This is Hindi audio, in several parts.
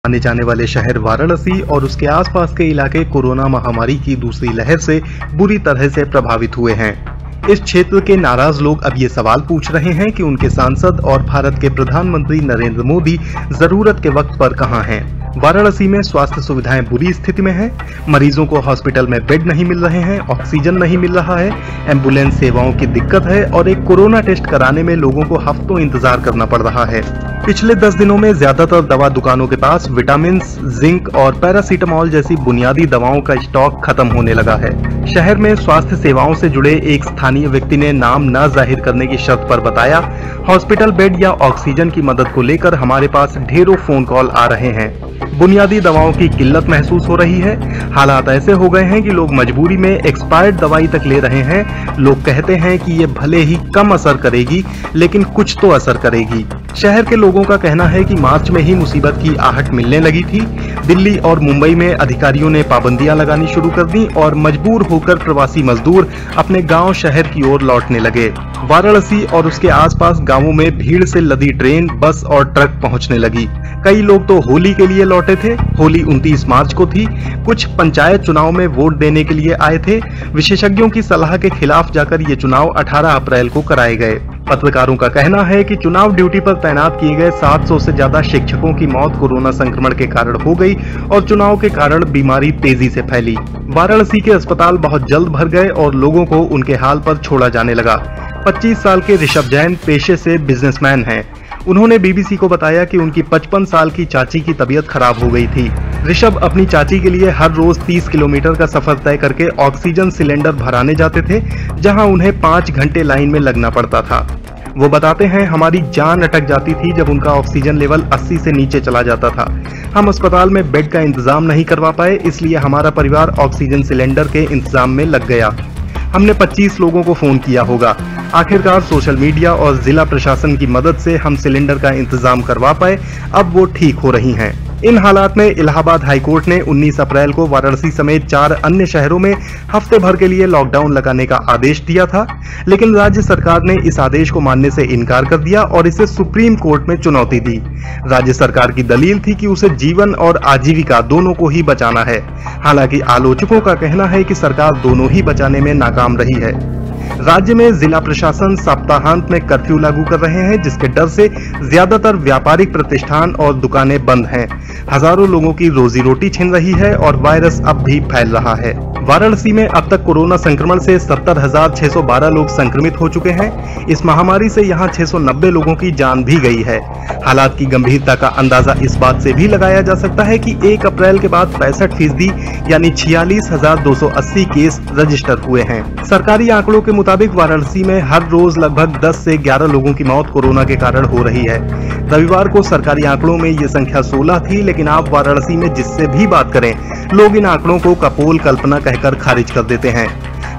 माने जाने वाले शहर वाराणसी और उसके आसपास के इलाके कोरोना महामारी की दूसरी लहर से बुरी तरह से प्रभावित हुए हैं। इस क्षेत्र के नाराज लोग अब ये सवाल पूछ रहे हैं कि उनके सांसद और भारत के प्रधानमंत्री नरेंद्र मोदी जरूरत के वक्त पर कहां हैं। वाराणसी में स्वास्थ्य सुविधाएं बुरी स्थिति में हैं, मरीजों को हॉस्पिटल में बेड नहीं मिल रहे हैं, ऑक्सीजन नहीं मिल रहा है, एम्बुलेंस सेवाओं की दिक्कत है और एक कोरोना टेस्ट कराने में लोगों को हफ्तों इंतजार करना पड़ रहा है। पिछले 10 दिनों में ज्यादातर दवा दुकानों के पास विटामिन, जिंक और पैरासीटामोल जैसी बुनियादी दवाओं का स्टॉक खत्म होने लगा है। शहर में स्वास्थ्य सेवाओं से जुड़े एक स्थानीय व्यक्ति ने नाम न जाहिर करने की शर्त पर बताया, हॉस्पिटल बेड या ऑक्सीजन की मदद को लेकर हमारे पास ढेरों फोन कॉल आ रहे हैं। बुनियादी दवाओं की किल्लत महसूस हो रही है। हालात ऐसे हो गए हैं कि लोग मजबूरी में एक्सपायर्ड दवाई तक ले रहे हैं। लोग कहते हैं कि ये भले ही कम असर करेगी, लेकिन कुछ तो असर करेगी। शहर के लोगों का कहना है कि मार्च में ही मुसीबत की आहट मिलने लगी थी। दिल्ली और मुंबई में अधिकारियों ने पाबंदियां लगानी शुरू कर दी और मजबूर होकर प्रवासी मजदूर अपने गांव शहर की ओर लौटने लगे। वाराणसी और उसके आसपास गांवों में भीड़ से लदी ट्रेन, बस और ट्रक पहुंचने लगी। कई लोग तो होली के लिए लौटे थे। होली 29 मार्च को थी। कुछ पंचायत चुनाव में वोट देने के लिए आए थे। विशेषज्ञों की सलाह के खिलाफ जाकर ये चुनाव 18 अप्रैल को कराए गए। पत्रकारों का कहना है कि चुनाव ड्यूटी पर तैनात किए गए 700 से ज्यादा शिक्षकों की मौत कोरोना संक्रमण के कारण हो गई और चुनाव के कारण बीमारी तेजी से फैली। वाराणसी के अस्पताल बहुत जल्द भर गए और लोगों को उनके हाल पर छोड़ा जाने लगा। 25 साल के ऋषभ जैन पेशे से बिजनेसमैन हैं। उन्होंने बीबीसी को बताया कि उनकी 55 साल की चाची की तबीयत खराब हो गई थी। ऋषभ अपनी चाची के लिए हर रोज 30 किलोमीटर का सफर तय करके ऑक्सीजन सिलेंडर भराने जाते थे, जहां उन्हें 5 घंटे लाइन में लगना पड़ता था। वो बताते हैं, हमारी जान अटक जाती थी जब उनका ऑक्सीजन लेवल 80 से नीचे चला जाता था। हम अस्पताल में बेड का इंतजाम नहीं करवा पाए, इसलिए हमारा परिवार ऑक्सीजन सिलेंडर के इंतजाम में लग गया। हमने 25 लोगों को फोन किया होगा। आखिरकार सोशल मीडिया और जिला प्रशासन की मदद से हम सिलेंडर का इंतजाम करवा पाए। अब वो ठीक हो रही हैं। इन हालात में इलाहाबाद हाईकोर्ट ने 19 अप्रैल को वाराणसी समेत 4 अन्य शहरों में हफ्ते भर के लिए लॉकडाउन लगाने का आदेश दिया था, लेकिन राज्य सरकार ने इस आदेश को मानने से इनकार कर दिया और इसे सुप्रीम कोर्ट में चुनौती दी। राज्य सरकार की दलील थी कि उसे जीवन और आजीविका दोनों को ही बचाना है। हालांकि आलोचकों का कहना है कि सरकार दोनों ही बचाने में नाकाम रही है। राज्य में जिला प्रशासन सप्ताहांत में कर्फ्यू लागू कर रहे हैं, जिसके डर से ज्यादातर व्यापारिक प्रतिष्ठान और दुकानें बंद हैं। हजारों लोगों की रोजी रोटी छिन रही है और वायरस अब भी फैल रहा है। वाराणसी में अब तक कोरोना संक्रमण से 70,612 लोग संक्रमित हो चुके हैं। इस महामारी से यहां 690 लोगों की जान भी गई है। हालात की गंभीरता का अंदाजा इस बात से भी लगाया जा सकता है कि 1 अप्रैल के बाद 65% यानी 46,280 केस रजिस्टर हुए हैं। सरकारी आंकड़ों के मुताबिक वाराणसी में हर रोज लगभग 10 से 11 लोगों की मौत कोरोना के कारण हो रही है। रविवार को सरकारी आंकड़ों में ये संख्या 16 थी, लेकिन आप वाराणसी में जिससे भी बात करें, लोग इन आंकड़ों को कपोल कल्पना कहकर खारिज कर देते हैं।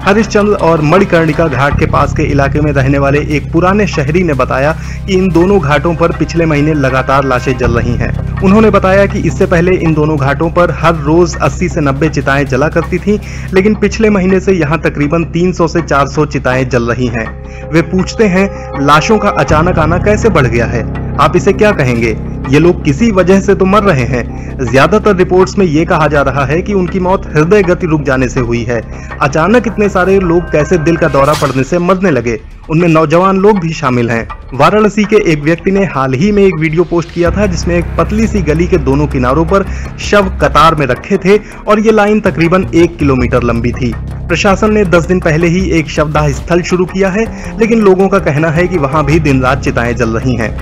हरिश्चंद्र और मणिकर्णिका घाट के पास के इलाके में रहने वाले एक पुराने शहरी ने बताया कि इन दोनों घाटों पर पिछले महीने लगातार लाशें जल रही हैं। उन्होंने बताया कि इससे पहले इन दोनों घाटों पर हर रोज 80 से 90 चिताएं जला करती थीं, लेकिन पिछले महीने से यहां तकरीबन 300 से 400 चिताएं जल रही हैं। वे पूछते हैं, लाशों का अचानक आना कैसे बढ़ गया है? आप इसे क्या कहेंगे? ये लोग किसी वजह से तो मर रहे हैं। ज्यादातर रिपोर्ट्स में ये कहा जा रहा है कि उनकी मौत हृदय गति रुक जाने से हुई है। अचानक इतने सारे लोग कैसे दिल का दौरा पड़ने से मरने लगे? उनमें नौजवान लोग भी शामिल हैं। वाराणसी के एक व्यक्ति ने हाल ही में एक वीडियो पोस्ट किया था, जिसमें एक पतली सी गली के दोनों किनारों पर शव कतार में रखे थे और ये लाइन तकरीबन 1 किलोमीटर लंबी थी। प्रशासन ने 10 दिन पहले ही एक शवदाह स्थल शुरू किया है, लेकिन लोगों का कहना है कि वहां भी दिन रात चिताएं जल रही हैं।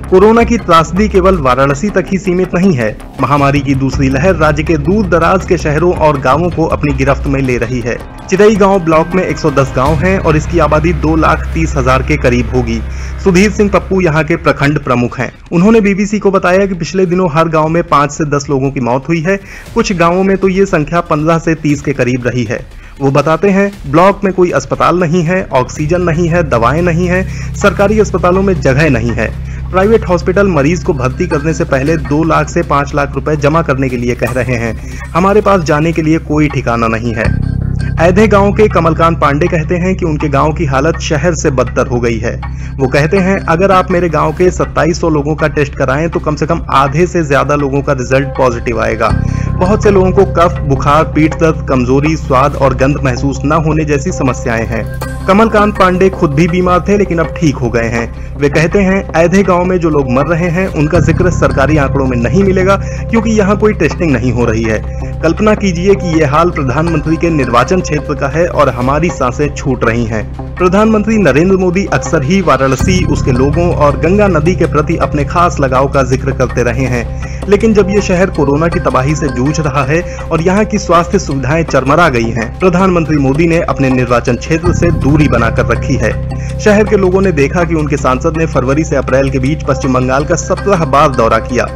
कोरोना की त्रासदी केवल वाराणसी तक ही सीमित नहीं है। महामारी की दूसरी लहर राज्य के दूर दराज के शहरों और गांवों को अपनी गिरफ्त में ले रही है। चिरई गांव ब्लॉक में 110 गांव हैं और इसकी आबादी 2,30,000 के करीब होगी। सुधीर सिंह पप्पू यहाँ के प्रखंड प्रमुख हैं। उन्होंने बीबीसी को बताया कि पिछले दिनों हर गाँव में 5 से 10 लोगों की मौत हुई है। कुछ गाँवों में तो ये संख्या 15 से 30 के करीब रही है। वो बताते हैं, ब्लॉक में कोई अस्पताल नहीं है, ऑक्सीजन नहीं है, दवाएं नहीं है, सरकारी अस्पतालों में जगह नहीं है। प्राइवेट हॉस्पिटल मरीज को भर्ती करने से पहले 2 लाख से 5 लाख रुपए जमा करने के लिए कह रहे हैं। हमारे पास जाने के लिए कोई ठिकाना नहीं है। ऐधे गांव के कमलकांत पांडे कहते हैं कि उनके गांव की हालत शहर से बदतर हो गई है। वो कहते हैं, अगर आप मेरे गांव के 2700 लोगों का टेस्ट कराएं तो कम से कम आधे से ज्यादा लोगों का रिजल्ट पॉजिटिव आएगा। बहुत से लोगों को कफ, बुखार, पीठ दर्द, कमजोरी, स्वाद और गंध महसूस न होने जैसी समस्याएं हैं। कमलकांत पांडे खुद भी बीमार थे लेकिन अब ठीक हो गए हैं। वे कहते हैं, ऐधे गांव में जो लोग मर रहे हैं उनका जिक्र सरकारी आंकड़ों में नहीं मिलेगा क्योंकि यहाँ कोई टेस्टिंग नहीं हो रही है। कल्पना कीजिए कि ये हाल प्रधानमंत्री के निर्वाचन क्षेत्र का है और हमारी सांसें छूट रही हैं। प्रधानमंत्री नरेंद्र मोदी अक्सर ही वाराणसी, उसके लोगों और गंगा नदी के प्रति अपने खास लगाव का जिक्र करते रहे हैं, लेकिन जब ये शहर कोरोना की तबाही से जूझ रहा है और यहाँ की स्वास्थ्य सुविधाएं चरमरा गई हैं, प्रधानमंत्री मोदी ने अपने निर्वाचन क्षेत्र से दूरी बनाकर रखी है। शहर के लोगों ने देखा कि उनके सांसद ने फरवरी से अप्रैल के बीच पश्चिम बंगाल का 17 बार दौरा किया।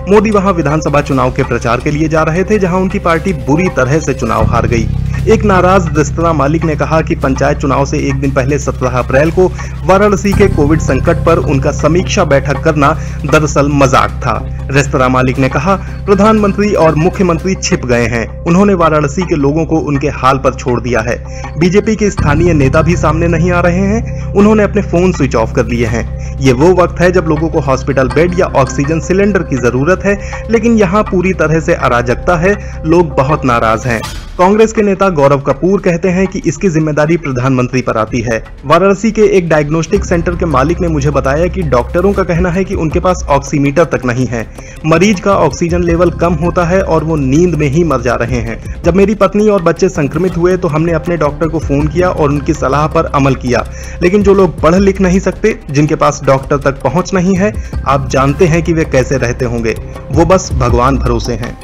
मोदी वहां विधानसभा चुनाव के प्रचार के लिए जा रहे थे, जहां उनकी पार्टी बुरी तरह से चुनाव हार गई। एक नाराज रेस्तरां मालिक ने कहा कि पंचायत चुनाव से एक दिन पहले 17 अप्रैल को वाराणसी के कोविड संकट पर उनका समीक्षा बैठक करना दरअसल मजाक था। रेस्तरां मालिक ने कहा, प्रधानमंत्री और मुख्यमंत्री छिप गए हैं, उन्होंने वाराणसी के लोगों को उनके हाल पर छोड़ दिया है। बीजेपी के स्थानीय नेता भी सामने नहीं आ रहे हैं, उन्होंने अपने फोन स्विच ऑफ कर लिए हैं। ये वो वक्त है जब लोगों को हॉस्पिटल बेड या ऑक्सीजन सिलेंडर की जरूरत है, लेकिन यहाँ पूरी तरह से अराजकता है, लोग बहुत नाराज हैं। कांग्रेस के नेता गौरव कपूर कहते हैं कि इसकी जिम्मेदारी प्रधानमंत्री पर आती है। वाराणसी के एक डायग्नोस्टिक सेंटर के मालिक ने मुझे बताया कि डॉक्टरों का कहना है कि उनके पास ऑक्सीमीटर तक नहीं है। मरीज का ऑक्सीजन लेवल कम होता है और वो नींद में ही मर जा रहे हैं। जब मेरी पत्नी और बच्चे संक्रमित हुए तो हमने अपने डॉक्टर को फोन किया और उनकी सलाह पर अमल किया, लेकिन जो लोग पढ़ लिख नहीं सकते, जिनके पास डॉक्टर तक पहुंच नहीं है, आप जानते हैं कि वे कैसे रहते होंगे। वो बस भगवान भरोसे हैं।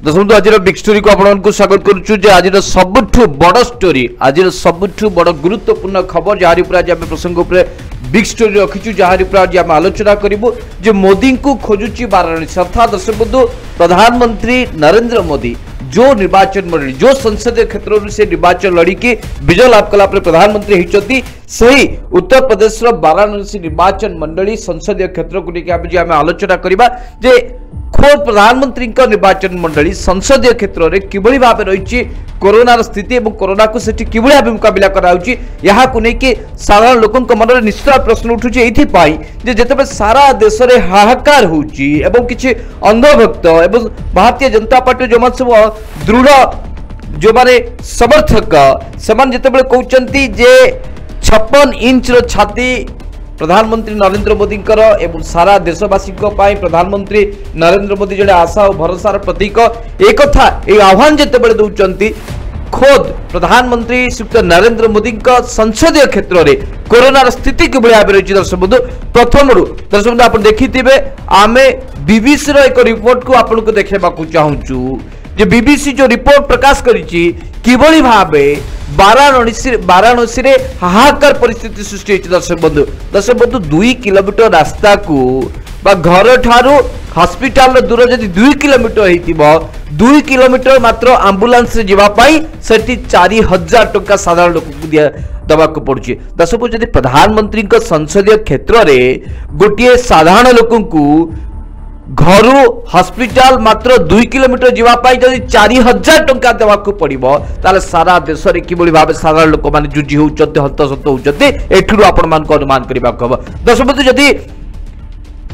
दसंतु आज बिग स्टोरी को आपको स्वागत करुचु। आज सबुठु बड़ स्टोरी, आज सबुठु बड़ गुरुत्वपूर्ण खबर जहारी पर आज प्रसंग उपर बिग स्टोरी रखीचु, जहारी पर आज आम आलोचना करिबु जे मोदी को खोजुची वाराणसी। अर्थात दर्शक बंधु, प्रधानमंत्री नरेंद्र मोदी जो निर्वाचन मंडली, जो संसदीय क्षेत्र से निर्वाचन लड़िकी विजय लाभ कला प्रधानमंत्री होती, सही उत्तर प्रदेश वाराणसी निर्वाचन मंडली संसदीय क्षेत्र को लेकर आम आलोचना करबा जे खोद प्रधानमंत्री निर्वाचन मंडली संसदीय क्षेत्र में किभली भाव रही कोरोनार स्थिति और कोरोना को सेठी किभली भाव मुकाबला कराउची, यहाँ को लेकिन साधारण लोकों मन में निश्चित प्रश्न उठुची एथिपाई जे जेतेबे सारा देश में हाहाकार होउची एवं किछि अंधभक्त एवं भारतीय जनता पार्टी जो सब दृढ़ जो माने समर्थक समान जेतेबे कहउचंती जे 56 इंच रो छाती प्रधानमंत्री नरेंद्र मोदी एवं सारा देशवासी प्रधानमंत्री नरेंद्र मोदी जड़े आशा और भरोसार प्रतीक एक आह्वान जितेबाला दौरान खोद प्रधानमंत्री श्रीयुक्त नरेंद्र मोदी संसदीय क्षेत्र में कोरोनार स्थिति किभली भाव रही। दर्शक बंधु, प्रथम दर्शक बंधु आप देखिथिबे, आमे बीबीसी रो एक रिपोर्ट को आपको देखेबाकू चाहूचु जे बीबीसी जो रिपोर्ट प्रकाश करिछि किभली भावे वाराणसी रे हाहाकार परिस्थिति सृष्टि होइछि। दर्शक बंधु 2 किलोमीटर रास्ता को बा घर ठारू हॉस्पिटल दूर जदि 2 किलोमीटर होइतिबो, 2 किलोमीटर मात्र एम्बुलेंस रे जिबा पई सेठी 4000 टका साधारण लोक को दिया दबाक पड़ुछि। दर्शक जदि प्रधानमंत्री संसदीय क्षेत्र रे गोटिए साधारण लोक को घरू हॉस्पिटल मात्र 2 किलोमीटर जीवाई जदि 4000 टंका देवाक पड़ो, ताले सारा देश में किभली भाव साधारण लोक मैंने जुझी होती हतसत होती एठू आपण अनुमान करने हम। दर्शक बंधु, जदि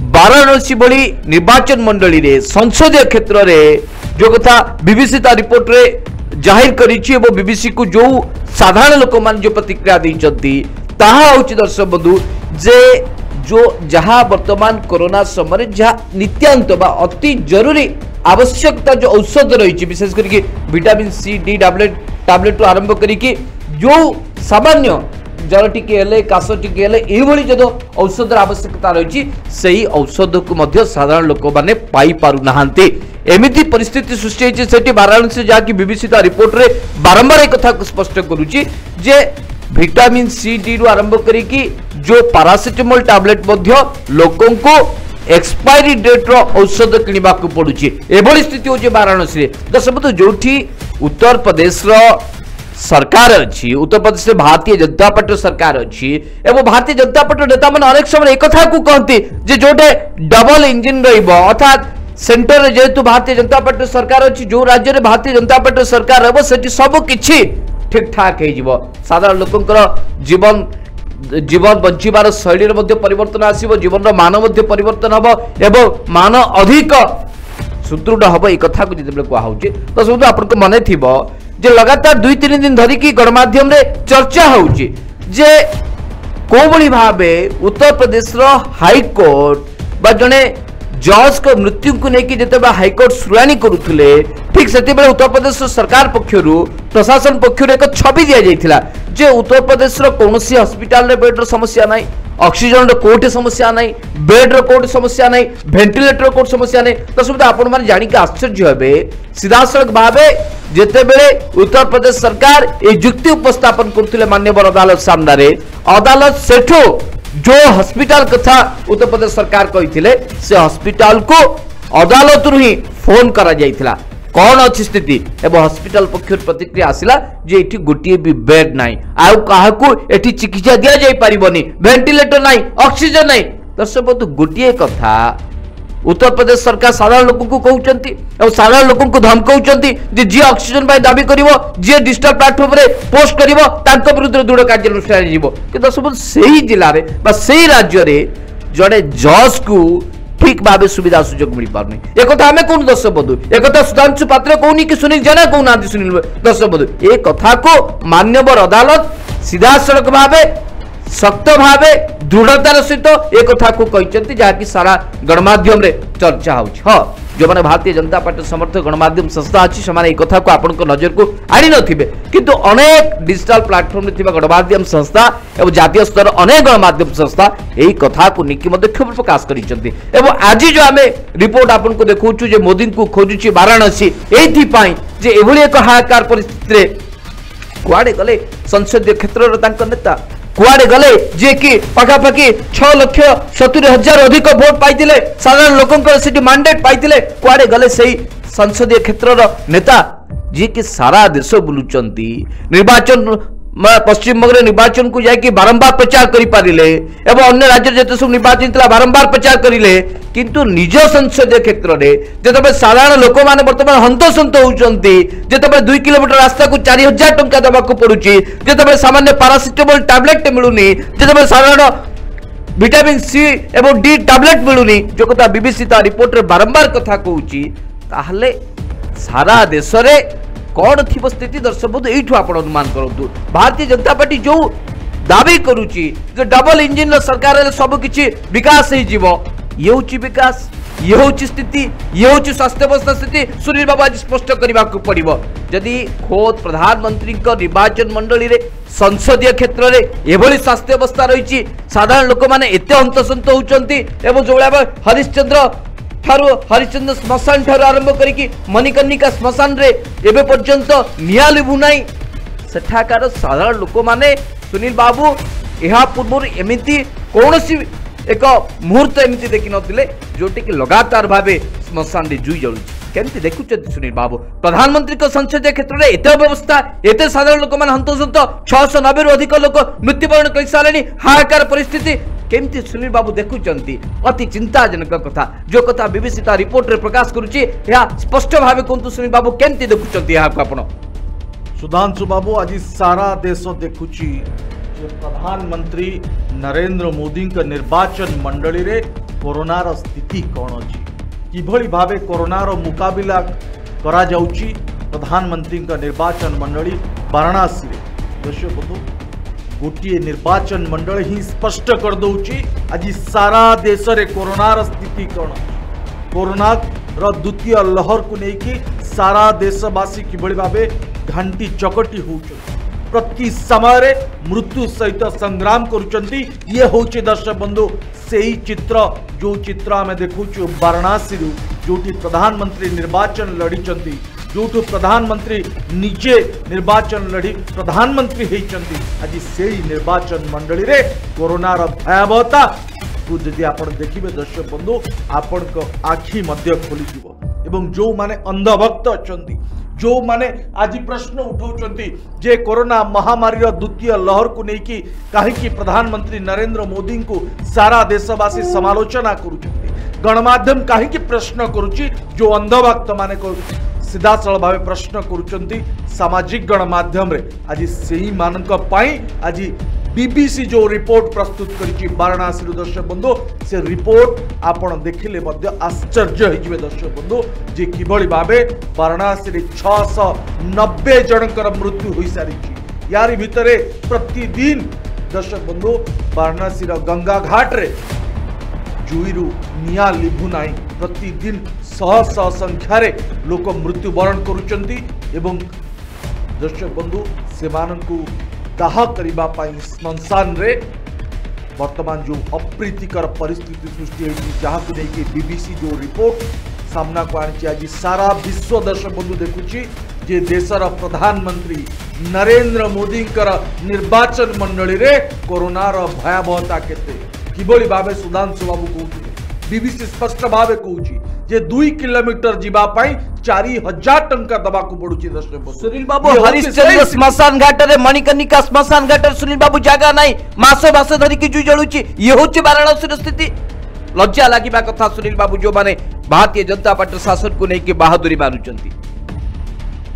वाराणसी भली निर्वाचन मंडली रे संसदीय क्षेत्र में जो कथा बीबीसी ता रिपोर्ट रे जाहिर करिछि एवं बीबीसी को जो साधारण लोक मैंने जो प्रतिक्रिया देइछंती ताहा होछि दर्शक बंधु जे जो जहाँ वर्तमान कोरोना समय जहाँ नित्यांत बा अति जरूरी आवश्यकता जो औषध रही, विशेष करके विटामिन सी डी टैबलेट आरंभ करिकी जो सामान्य जर टिके काश टिके ये जो औषध आवश्यकता रही, सही औषध को मध्य साधारण लोक मैंने पाई पारु नाहांती। एमिति परिस्थिति सृष्टि होइछि सेठी वाराणसी, जहाँकि बीबीसी ता रिपोर्ट रे बारंबार एक कथा स्पष्ट करुछि जे विटामिन सी डी रु आरंभ करिकी जो पैरासिटामोल टैबलेट मध्य लोकों को एक्सपायरी डेट रो औषध किनिबा को पड़ुछि। एभली स्थिति होछि वाराणसी रे। दर्शक बंधु, जोठी उत्तर प्रदेश रो सरकार अच्छी उत्तर प्रदेश में भारतीय जनता पार्टी सरकार अच्छी एवं भारतीय जनता पार्टी नेता मैंने अनेक समय एक कथा को कहती जे जोटे डबल इंजिन अर्थात सेंटर रे जेहेतु भारतीय जनता पार्टी सरकार अच्छी जो राज्य में भारतीय जनता पार्टी सरकार हम से सब किछि ठीक ठाक हो साधारण लोकंकर जीवन जीवन बंचार शैली परिवर्तन आसो जीवन मान परिवर्तन हम एवं मान अधिक सुदृढ़ हम ये कथा को जिते कहुचे तो सब आपको मन थी जे लगातार 2-3 दिन धरिकी गणमाध्यम रे चर्चा होउची जे कोबली भाबे उत्तर प्रदेश रो हाईकोर्ट बा जने जज को मृत्यु को लेकिन जिते हाईकोर्ट शुणाणी करुले ठीक से उत्तर प्रदेश सरकार पक्षर प्रशासन पक्षर एक छवि दि जाइथिला जे उत्तर प्रदेश रो कोनोसी हॉस्पिटल रे बेड रो समस्या नहीं ऑक्सीजन रो कोठी समस्या नहीं बेड रो कोठी समस्या नहीं वेंटिलेटर रो कोठी समस्या नहीं तो सब आपण माने जानि के आश्चर्य हेबे सीधासळख भाबे जेते बेले उत्तर प्रदेश सरकार ए युक्ति उपस्थापन करथिले माननीय अदालत सामने अदालत सेठो जो हॉस्पिटल कथा उत्तर प्रदेश सरकार कही से हॉस्पिटल को अदालत ही फोन करा जाइथिला कौन अच्छी स्थिति एवं हॉस्पिटल पक्षर प्रतिक्रिया आसिला जे एठी गोटिए भी बेड नाही आउ काहाकू एठी चिकित्सा दिया जाई परिबनी वेंटिलेटर नाही ऑक्सीजन नाही दर्शक बंधु गोटिए कथा उत्तर प्रदेश सरकार साधारण लोक को कहउचंती और साधारण लोक को धमकाउचंती जे जी ऑक्सीजन पाई दाबी करिवो जे डिजिटल प्लेटफॉर्म रे पोस्ट करिवो तांको विरुद्ध दृढ़ कार्यानुष्ठान जीवो कि दर्शक सेही जिल्ला रे बा सेही राज्य रे जड़े जज को ठीक भाव सुविधा सुजोग मिल पारनी एक आम कौन दर्शक बंधु एक सुधांशु पात्र कहनी कि सुनील जेना कहना सुनील दर्शक बंधु ए कथा को मान्यवर अदालत सीधा सड़क भाव शक्त भाव दृढ़तार सहित एक कथा को कहते जहाँकि सारा गणमाध्यम रे चर्चा हो जो मैंने भारतीय जनता पार्टी समर्थक गणमाध्यम संस्था अच्छी से कथा को आपण नजर को आनी नथिबे किंतु अनेक डिजिटल प्लेटफॉर्म रे गणमाध्यम संस्था एवं जातीय स्तर अनेक गणमाध्यम संस्था यही कथा को निकी क्षोभ प्रकाश करिसेंती एवं आज जो आम रिपोर्ट आपण को देखौछु जे मोदी को खोजुची वाराणसी एथि पई जे एभली एक हाहाकार परिस्थिति रे कुआडे गले संसदीय क्षेत्र रे तांकर नेता कुआडे गले जे कि पाखापाखि 6,70,000 अधिक भोट पाइतिले साधारण लोकंकर सिटी मैंडेट पाइतिले कुआडे गले सही संसदीय क्षेत्र नेता जे कि सारा देश बुलुचंती निर्वाचन पश्चिम बंग निर्वाचन को जाकि बारंबार प्रचार करि पारिले एवं अन्य राज्य जेते सब निर्वाचन तला बारंबार प्रचार करिले किंतु निज संसदीय क्षेत्र रे जेते साधारण लोक माने वर्तमान हंतसंत होउचंती जेते 2 किलोमीटर रास्ता को 4,000 टंका देबा को पड़ुची जेते सामान्य पैरासिटामोल टैबलेट मिलुनी जेते साधारण विटामिन सी एवं डी टैबलेट मिलुनी जो कथा बीबीसी ता रिपोर्ट रे बारंबार कथा कहूची ताहले सारा देश रे कौन थी स्थिति दर्शक बंधु यू आप अनुमान करूँ भारतीय जनता पार्टी जो दावी करुच्ची जो डबल इंजिन सरकार सब किसी विकास ये हूँ विकास ये हूँ स्थिति ये हूँ स्वास्थ्य अवस्था स्थिति सुनील बाबू आज स्पष्ट करने को पड़ो जदि खोद प्रधानमंत्री निर्वाचन मंडली रे संसदीय क्षेत्र में एभली स्वास्थ्य अवस्था रही साधारण लोक मैंने एत हंतसंत होती जो हरिश्चंद्र हरिश्चंद्र श्मशान ठार आरंभ करी मणिकर्णिका श्मशान रे एबे पर्यंत निया लिभु नाई सेठाकार साधारण लोक माने सुनील बाबू यहा पूर्व एमिति कौनसी एक मुहूर्त एमिति देखि नथिले जोटी कि लगातार भाबे श्मशान रे जुई जळुछि केमति देखुछथि सुनील बाबू प्रधानमंत्री को संसदीय क्षेत्र में एत व्यवस्था एत साधारण लोक मान हंतसंत 690 रु अधिक लोक मृत्युवरण कर सारे हाहाकार परिस्थिति केमती सुनील बाबू देखुचंती अति चिंताजनक कथा जो कथा बीबीसी ता रिपोर्ट रे प्रकाश करुची या स्पष्ट भावे कोंतु सुनील बाबू केमती देखुचंती या को आपण सुधांशु बाबू आज सारा देश देखुची जे प्रधानमंत्री नरेंद्र मोदी का निर्वाचन मंडली रे कोरोना रो स्थिति कोन अछि किभली भावे कोरोना रो मुकाबिला करा जाउची प्रधानमंत्री का निर्वाचन मंडली वाराणसी रे दर्शक बंधु गोटे निर्वाचन मंडल ही स्पष्ट कर दौची आज सारा देश रे कोरोना स्थिति कौन कोरोना द्वितीय लहर को लेकिन सारा देशवासी किभली भावे घंटी चकटी हो प्रति समय मृत्यु सहित संग्राम करुचंती ये होचे दर्शक बंधु सही चित्र जो चित्र आम देखु वाराणसी जो प्रधानमंत्री निर्वाचन लड़ीचंती जो प्रधानमंत्री निजे निर्वाचन लड़ी प्रधानमंत्री होती आज से निर्वाचन मंडली रे कोरोनार भयावहता को जदि आपण देखिबे दर्शक बंधु आपण को आखि मध्य खोली एवं जो माने अंधभक्त अछंती जो माने आज प्रश्न उठाउछंती जे कोरोना महामारी द्वितीय लहर को लेकिन कहीं प्रधानमंत्री नरेंद्र मोदी को सारा देशवासी समालोचना करुछंती गणमाध्यम कहीं प्रश्न करुची जो अंधभक्त माने को सीधासल भाव प्रश्न करुछंती सामाजिक गणमाध्यम रे आज सेही मानक पाई आज बीबीसी जो रिपोर्ट प्रस्तुत करिछि वाराणसी दर्शक बंधु से रिपोर्ट आपण देखिले मध्य आश्चर्य होइजिबे दर्शक बंधु जे किभଳି भाबे वाराणसी रे 690 जनकर मृत्यु होई सारिछि यारी भितरे प्रतिदिन दर्शक बंधु वाराणसी रो गंगा घाट रे जुईरु निया लिभु नाही प्रतिदिन शह शह संख्यार लोक मृत्युवरण करुचंती एवं दर्शक बंधु सेमानंकु दाह करने श्मशान रे वर्तमान जो अप्रीतिकर परिस्थिति सृष्टि होती जहाँ को लेकिन बीबीसी जो रिपोर्ट सामना को आनी आज सारा विश्व दर्शक बंधु देखुची जे देशर प्रधानमंत्री नरेंद्र मोदी निर्वाचन मंडली रे कोरोनार भयावहता केते किभଳି भाबे सुधांशु बाबू कहते बीबीसी स्पष्ट भाव कहूँ जे 2 किलोमीटर जीवा 4000 टंका दबा को पड़ुची दर्शक सुनील बाबू हरिश्चंद्र श्मशान घाट रे मणिकर्णिका श्मशान घाट सुनील बाबू जगह नहीं मास धरिक जु जलुची ये हूँ वाराणसी स्थिति लज्जा लगे कथा सुनील बाबू जो माने भारतीय जनता पार्टी शासन को लेकिन बहादुरी मारुचंती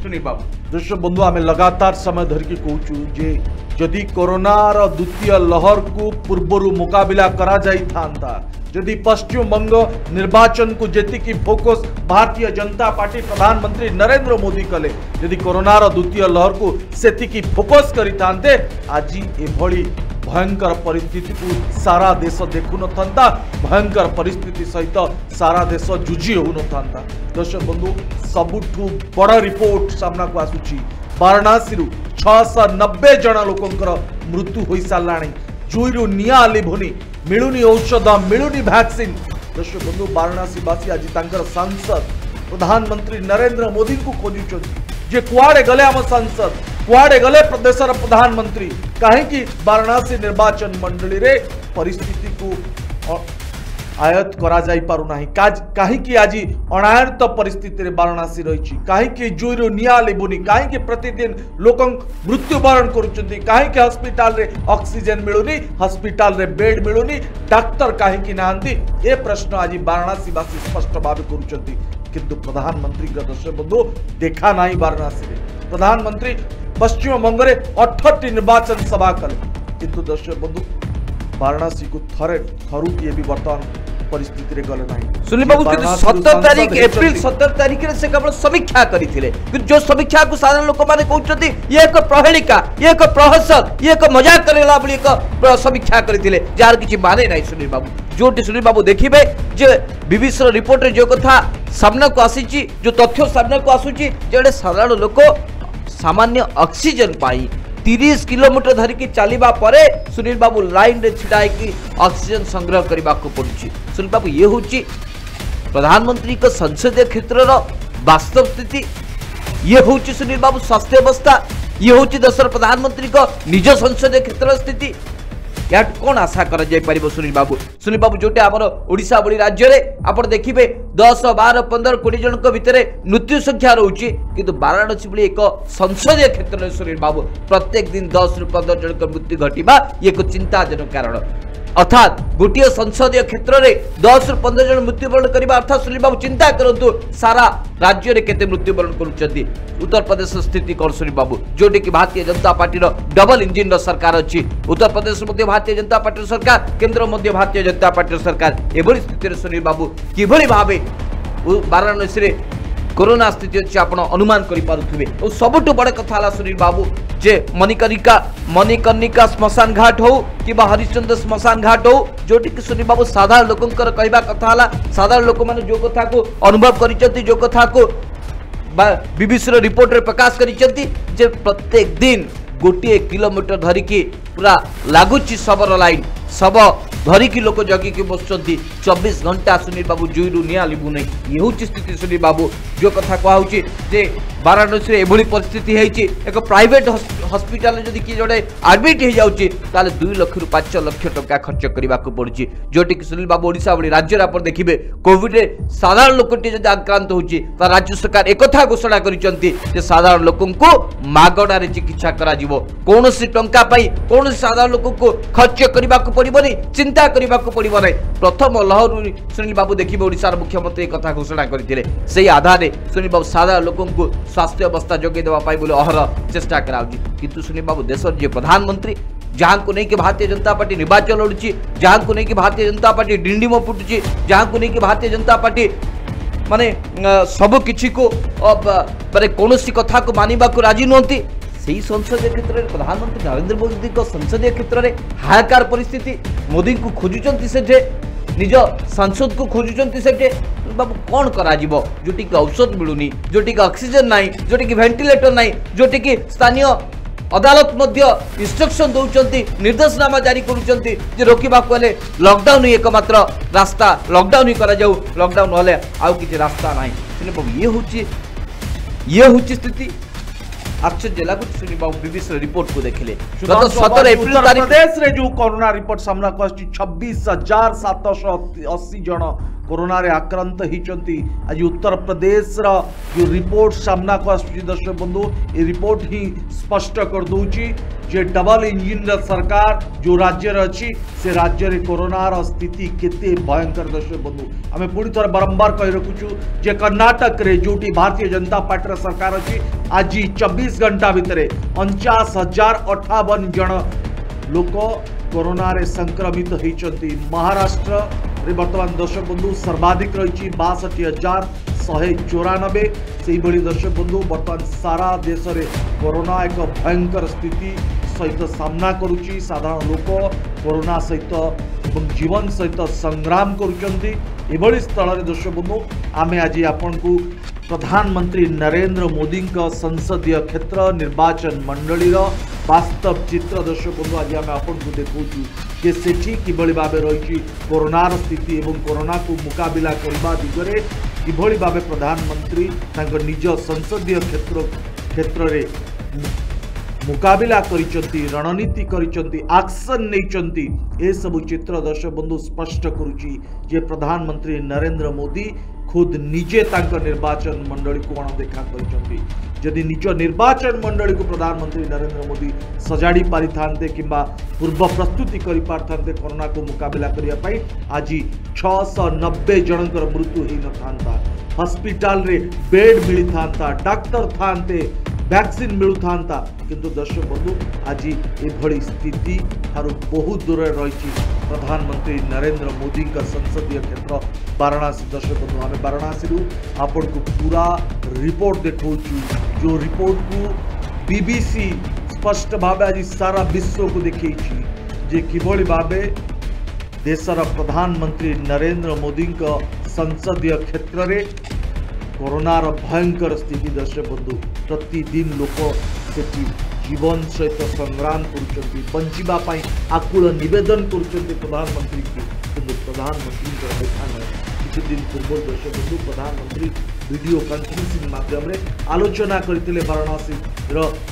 सुनील बाबू दर्शक बंधु आम लगातार समय धरिकी कहूँ जे जदि कोरोनार द्वितीय लहर को पूर्वर मुकाबिला करा जाई थांता जदि पश्चिम बंग निर्वाचन को जेतिकी फोकस भारतीय जनता पार्टी प्रधानमंत्री नरेंद्र मोदी कले यदि कोरोनार द्वितीय लहर को सेतिकी फोकस करि थांते आज एभली भयंकर परिस्थिति को सारा देश देखु न था भयंकर परिस्थिति सहित सारा देश जुझी हो न था दर्शक बंधु सबुठु बड़ रिपोर्ट सामना को आसुची वाराणसी 690 जन लोकंकर मृत्यु हो सारा जुईरु निया लिभुनी मिलुनी औषध मिलुनी वैक्सीन दर्शक बंधु वाराणसीवासी आज तांकर सांसद प्रधानमंत्री नरेंद्र मोदी को खोजुचंती जे कुआडे गले आम सांसद कुआडे गले प्रदेशर प्रधानमंत्री कहीं वाराणसी निर्वाचन मंडली रे परिस्थिति को आयत करा जाई पारु नाही कहीं आज अनायत परिस्थिति रे वाराणसी रही कहीं जुईरु निया लिबुनी कहीं प्रतिदिन लोक मृत्युवरण करुचंती कहीं हस्पिटाल रे ऑक्सीजन मिलुनी हस्पिटाल रे बेड मिलुनी डाक्तर कहीं नाहंती ए प्रश्न आज वाराणसीवासी स्पष्ट भाव करुचंती किंतु प्रधानमंत्री दर्शक बंधु देखा नहीं वाराणसी रे प्रधानमंत्री पश्चिम बंग रे 18 निर्वाचन सभा कले किंतु दर्शक बंधु वाराणसी को थरू किए भी वर्तमान परिस्थिति रे गले नहीं सुनील बाबू 17 तारीख एप्रिल 17 तारीख रे से केवल समीक्षा करिथिले जो समीक्षा को साधारण लोक माने कहउछथि ये एक प्रहेलिका ये एक प्रहसन ये एक मजाक करेला बली एक समीक्षा करिथिले जार किछि माने नाही सुनील बाबू जोटी सुनील बाबू देखिबे जे बीबीसी रिपोर्ट रे जो कथा सामना को आसीची जो तथ्य सामना को आसुची जेडे साधारण लोक सामान्य ऑक्सीजन पाई 30 किलोमीटर धरिकी चलवा पर सुनील बाबू लाइन रे छिड़ा कि ऑक्सीजन संग्रह करने को पड़ुछि सुनील बाबू ये हूँ प्रधानमंत्री को संसदीय क्षेत्र वास्तव स्थिति ये हूँ सुनील बाबू स्वास्थ्य अवस्था ये हूँ देशर प्रधानमंत्री को निज संसदीय क्षेत्र स्थिति या कौन आशा कर सुनील बाबू जोटे आमर ओडिशा भली राज्य में आप देखिए 10, 12, 15, 20 जन भितर मृत्यु संख्या रोचे किंतु वाराणसी भली एक संसदीय क्षेत्र में सुनील बाबू प्रत्येक दिन 10 ରୁ 15 जन मृत्यु घटवा ये एक चिंताजनक कारण अर्थात गोटे संसदीय क्षेत्र में 10 ରୁ 15 जन मृत्युवरण करने अर्थात सुनील बाबू चिंता करंतु सारा राज्य में केते मृत्युवरण करुछंती उत्तर प्रदेश स्थिति कौन सुनील बाबू जोटे कि Bharatiya Janata party double engine सरकार अच्छी उत्तर प्रदेश मध्य भारतीय जनता पार्टी सरकार केंद्र मध्य भारतीय जनता पार्टी सरकार एभली स्थिति सुनील बाबू किभली भावे वाराणसी रे कोरोना स्थिति अच्छी आप अनुमान करें और सबुठ बड़ कथा सुनील बाबू जे मणिकर्णिका श्मशान घाट हो कि हरिश्चंद्र श्मशान घाट हो जोटी कि सुनील बाबू साधारण लोकंकर कहवा कथा साधारण लोक मैंने जो कथा को अनुभव कर जो कथा को बीबीसी रिपोर्ट रे प्रकाश कर प्रत्येक दिन गोटे किलोमीटर धरिकी पूरा लगुच शबर लाइन शब धरिकी लोक जगिकी बसुँच 24 घंटा सुनील बाबू जुईरू निआ लिभु नहीं ये हूँ स्थिति सुनील बाबू जो कथा कहूँ जे वाराणसी एभली परिस्थिति है एक प्राइवेट हॉस्पिटल जदि किए जोड़े एडमिट हो जाऊँगी 2 लाख रु 5 लाख टंका खर्च करने को पड़ुଛି जोटि सुनील बाबू ओडिशा भली राज्य आप देखिए कोविड रे साधारण लोकटी जब आक्रांत होची राज्य सरकार एक घोषणा करिसेंती जे साधारण लोक को मागणारे चिकित्सा करा जीवो कोनोसी टंका पाई कोनोसी साधारण लोक को खर्च करने को पड़बनी चिंता करने को पड़बनी प्रथम लहर सुनील बाबू देखिए ओडिशा मुख्यमंत्री एक घोषणा करते से आधार सुनील बाबू साधारण लोक को स्वास्थ्य अवस्था जोगे देवाई बोले अहर चेष्टा कराऊँगी किंतु सुनील बाबू देश जे प्रधानमंत्री जहाँ को नहीं कि भारतीय जनता पार्टी निर्वाचन लड़ुची जहाँ को नहीं कि भारतीय जनता पार्टी डिंडिम फुटुची जहाँ को नहीं कि भारतीय जनता पार्टी माने सब किछि को माने कौनसी कथा को मानिबा को राजी नहती से संसदीय क्षेत्र में प्रधानमंत्री नरेंद्र मोदी को संसदीय क्षेत्र में हाहाकार परिस्थिति मोदी को खोजुचंती सेठे निज सांसद को खोजुचंती सेठे बाबू कौन करा जीवो जोटी की औषध मिलुनी जोटी की ऑक्सीजन नाही जोटी की वेंटिलेटर नाही जोटी की स्थानीय अदालत मध्य इंस्ट्रक्शन दौरान निर्देशनामा जारी करुँचे रोकवा हेले लॉकडाउन ही एकमात्र रास्ता लॉकडाउन ही करा जाऊ लॉकडाउन हेले आउ किसी रास्ता नहीं ये हूँ स्थिति आश्चर्य लगुच सुनील बाबू बीबीसी रिपोर्ट को देखिले गत 17 एप्रिल तारीख प्रदेश रे जो कोरोना रिपोर्ट सामना को 26,780 जन कोरोना रे आक्रांत होती आज उत्तर प्रदेश रा जो रिपोर्ट सामना को दर्शक बंधु ये रिपोर्ट ही स्पष्ट कर दूची जे डबल इंजिन सरकार जो राज्य अच्छी से राज्य रे कोरोना रा स्थिति केते भयंकर दर्शक बंधु आम पुणी थर बारंबार कही रखुचु जे कर्नाटक रे जोटी भारतीय जनता पार्टी सरकार अच्छी आज 24 घंटा भितर 49,058 जन लोक कोरोना रे संक्रमित होती महाराष्ट्र रे वर्तमान दर्शक बंधु सर्वाधिक रही 62,194 से दर्शक बंधु वर्तमान सारा देश में कोरोना एक भयंकर स्थिति सहित सामना करुच्ची साधारण लोक कोरोना सहित जीवन सहित संग्राम करुचंती एभली स्थल में दर्शक बंधु आमे आज आपन को प्रधानमंत्री नरेंद्र मोदी संसदीय क्षेत्र निर्वाचन मंडली वास्तव चित्र दर्शक बंधु आज आम आपन को देखु कि सेठी किभली भाव रही कोरोनार स्थिति एवं कोरोना को मुकाबिला करने दिगरे किभली भाव प्रधानमंत्री निज संसदीय क्षेत्र रे मुकाबिला करिसंती रणनीति करिसंती एक्शन नैचंती ए सब चित्र दर्शक बंधु स्पष्ट करुची जे प्रधानमंत्री नरेंद्र मोदी खुद निजे तांको निर्वाचन मंडली को अणदेखा करिसंती जदि निज निर्वाचन मंडली को प्रधानमंत्री नरेंद्र मोदी सजाड़ी पारि थांते किंबा पूर्व प्रस्तुति करि पारथांते कोरोना को मुकाबिला करिया पाई आज 690 जनकर मृत्यु ही न थांता हॉस्पिटल रे बेड मिली थांता डॉक्टर थांते वैक्सीन मिलू था किंतु दर्शक बंधु आज ये स्थिति ठारू बहुत दूर रही प्रधानमंत्री नरेंद्र मोदी का संसदीय क्षेत्र वाराणसी दर्शक बंधु आम वाराणसी आपण को पूरा रिपोर्ट देखो जो रिपोर्ट को बीबीसी स्पष्ट भाव आज सारा विश्व को देखी जे किभली भाव देशर प्रधानमंत्री नरेंद्र मोदी का संसदीय क्षेत्र में कोरोनार भयंकर स्थिति दर्शक बंधु प्रतिदिन लोक से जीवन सहित संग्राम कर आकुल नवेदन कर प्रधानमंत्री की किंतु प्रधानमंत्री देखा ना किसी दिन पूर्व दर्शक बंधु प्रधानमंत्री वीडियो कॉन्फ्रेंसिंग माध्यम आलोचना करते वाराणसी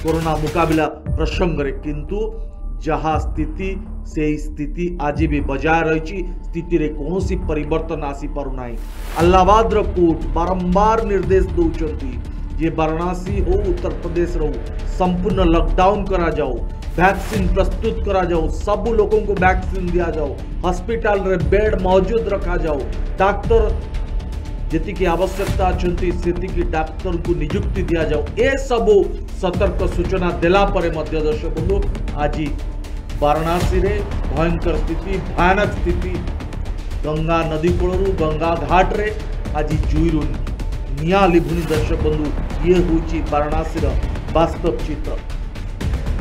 कोरोना मुकाबिला प्रसंग रे किंतु जहाँ स्थिति से स्थिति आज भी बजाय रही स्थिति रे कौन परिवर्तन आसी पारुना अल्लाहाबाद कोर्ट बारंबार निर्देश दौरान ये वाराणसी हो उत्तर प्रदेश रो संपूर्ण लॉकडाउन करा जाओ वैक्सीन प्रस्तुत करा जाओ सब लोगों को वैक्सीन दिया जाओ हॉस्पिटल रे बेड मौजूद रखा जाओ डॉक्टर जी आवश्यकता अच्छी डाक्तर को नियुक्ति दिया जाओ ए सब सतर्क सूचना देला परे मध्य दर्शक बंधु आज वाराणसी रे भयंकर स्थिति भयानक स्थिति गंगा नदी कूलू गंगा घाट रे आज जुईरू निया लिभुनी दर्शक बंधु ये हूँ वाराणसी वास्तव चित्र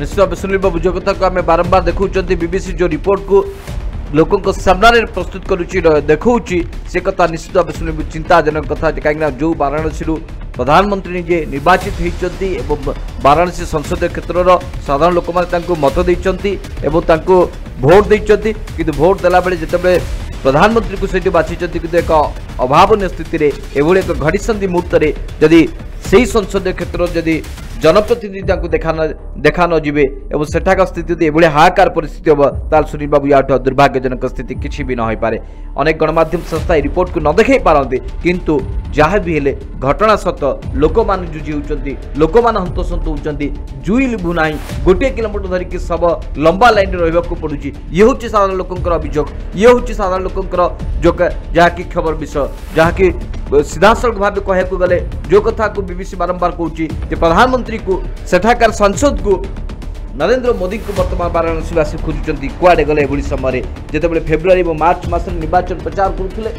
निश्चित सुनील बाबू जो कथा को आम बारंबार देखुं बीबीसी जो रिपोर्ट को लोकों सामने प्रस्तुत करुच्ची देखुची से कथा निश्चित भाव सुनिबु चिंताजनक कथा कहीं जो वाराणसी प्रधानमंत्री निजे निर्वाचित होती वाराणसी संसदीय क्षेत्र साधारण लोक मैंने मत देती भोट देती कि भोट देला बेले जिते प्रधानमंत्री को सहित बाछी कि एक अभावन स्थित एभली एक घड़ीसंधि मुहूर्त जदि से संसदीय क्षेत्र जदि जनप्रतिनिधि देखा न जीवे और सेठाक स्थिति एभली हाहाकार परिस्थिति हम ताल सुनील बाबू या दुर्भाग्यजनक स्थिति किसी भी न हो पारे। अनेक गणमाध्यम संस्था रिपोर्ट को न देखे पारती किंतु जहाँ भी हेले घटना सत लोक मान जुझी होती लोक मान हंतसंत होती जुई लिभु ना गोटे किलोमीटर धरिक सब लंबा लाइन रहा पड़ुची। ये हूँ साधारण लोकंर अभियोग ये हूँ साधारण लोकंर जो जहाँकि खबर विषय जहाँकि सीधासलख भाव कहू गले जो कथा को बीबीसी बारंबार कहूँ प्रधानमंत्री को सेठाकार संसद को नरेंद्र मोदी को वर्तमान वाराणसीवासी खोजुंट कुआडे गले एभली समय जिते फेब्रुआरी और मार्च मास निर्वाचन प्रचार करुले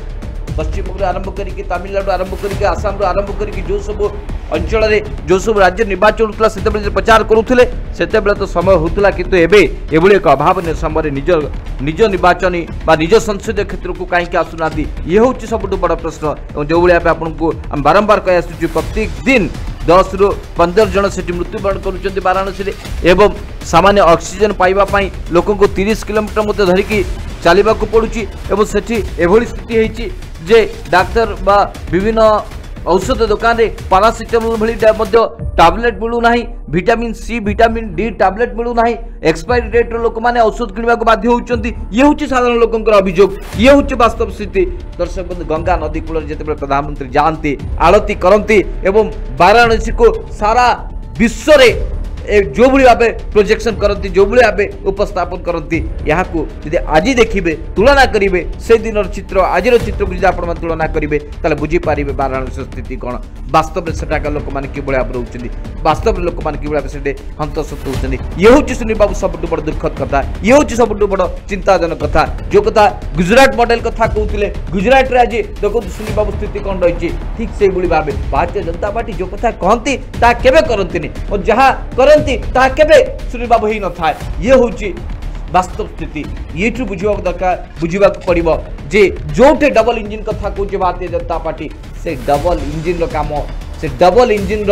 पश्चिमबंग आरंभ करके तमिलनाडु आरंभ करके आसाम आरंभ करके जो सब अंचल जो सब राज्य निर्वाचन होता से प्रचार करुले से तो समय होता किंतु एभली एक अभावन समय निज निर्वाचन बा निज संसदीय क्षेत्र को कहीं आसुना ये हूँ सबुठ बड़ प्रश्न और जो भाई आपको बारंबार कही आसुच्छे प्रत्येक दिन 10 ରୁ 15 जन से मृत्युवरण कर वाराणसी एवं सामान्य ऑक्सीजन पाइबापी लोक 30 किलोमीटर मत धरिकी चलने को पड़ुची एवं सेठी एभली स्थिति होती जे डाक्तर बा विभिन्न औषध दुकान रे पारासिटामोल भली टैबलेट मिलूना vitamin C vitamin D tablet मिलूना एक्सपायरी डेट लोक मैंने औषध किणवा बाध्य होती ये हूँ साधारण लोकंर अभियोग ये हूँ वास्तव स्थिति। दर्शक बंधु गंगा नदी कूल जिते प्रधानमंत्री जाती आरती करती एवं वाराणसी को सारा विश्व रे जो भाई भाव प्रोजेक्शन करती जो भाई भाव उपस्थापन करती यहाँ को आज देखिए तुलना करेंगे से दिन चित्र आज चित्र को आप तुलना करेंगे ताले बुझीपारे वाराणसी स्थिति कौन वास्तव में सेठाकार लोक मैंने कि भाव रोचे वास्तव में लोक मैंने कि भाव से हंतसंत होती ये हूँ सुनील बाबू सबुठ बड़ दुखद कथा ये हूँ सबुठ बड़ चिंताजनक कथा जो कथा गुजरात मॉडल कथा कहते गुजरात आज देखो सुनील बाबू स्थिति कौन रही ठीक से भाव भारतीय जनता पार्टी जो कथा कहती केवे करती और जहाँ सुनील बाबू ही न था ये हूँ वास्तव स्थिति ये बुझा दरकार बुझा पड़ो जे जोटे डबल इंजिन कथा कहे भारतीय जनता पार्टी से डबल इंजिन काम से डबल इंजिन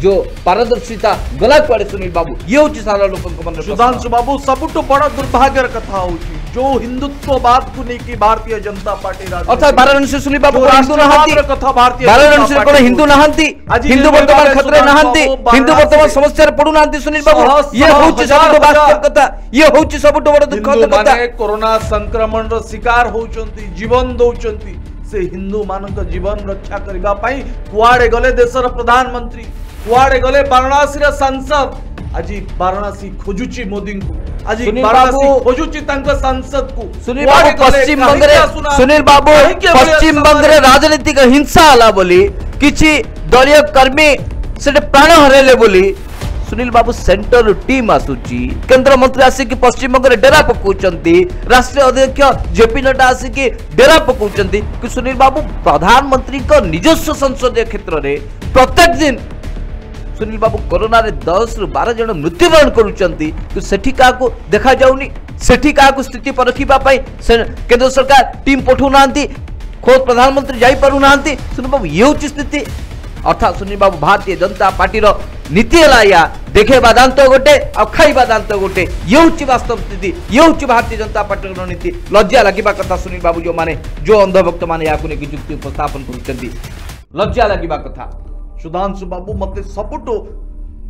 जो पारदर्शिता गला कुआड़े सुनील बाबू ये हूँ साधारण लोक सुधांशु बाबू सबुठ बड़ दुर्भाग्यर कथा हूँ जो हिंदुत्ववाद को लेकिन भारतीय जनता पार्टी अर्थात वाराणसी सुनील बाबू हिंदू नहांती वाराणसी कोन हिंदू नहांती हिंदू वर्तमान खतरे नहांती हिंदू वर्तमान समस्या रे पडु नहांती सुनील बाबू ये होची सबुठ वास्तव कथा ये होची सबुठ बड़ दुखद कथा कोरोना संक्रमण रो शिकार होचंती जीवन दउचंती से हिंदू मानक जीवन रक्षा करबा पई कुआडे गले देशर प्रधानमंत्री कुआडे गले वाराणसी रे सांसद आज वाराणसी खोजुची मोदी को आज वाराणसी खोजुची तांको सांसद को सुनील बाबू पश्चिम बंग रे राजनीतिक हिंसा हला बोली किछि दलीय कर्मी से प्राण हरेले बोली सुनील बाबू सेंटर टीम आसुची केंद्र मंत्री आसिक पश्चिम बंग रे डेरा पकाउचंती राष्ट्रीय अध्यक्ष जेपी नड्डा आसिक डेरा पकाउचंती कि सुनील बाबू प्रधानमंत्री को निजस्व संसदीय क्षेत्र रे प्रत्येक दिन सुनील बाबू कोरोना रे 10 ରୁ 12 जन मृत्युवरण करुचंती तो सेठी का को देखा जाउनी सेठी का को स्थिति परखिबा पई केंद्र सरकार टीम पठौ नांती खोद प्रधानमंत्री जाई पारु नांती सुनील बाबू ये उच्च स्थिति अर्थात सुनील बाबू भारतीय जनता पार्टी रो नीति हला या देखे बादांत गोटे आ खाई बादांत गोटे ये उच्च वास्तव स्थिति ये उच्च भारतीय जनता पार्टी रो नीति लज्जा लगिबा कथा सुनील बाबू जो माने जो अंधभक्त माने या को ने युक्ति उपस्थापन करुचंती लज्जा लगिबा कथा। सुधांशु बाबू मत सबुठ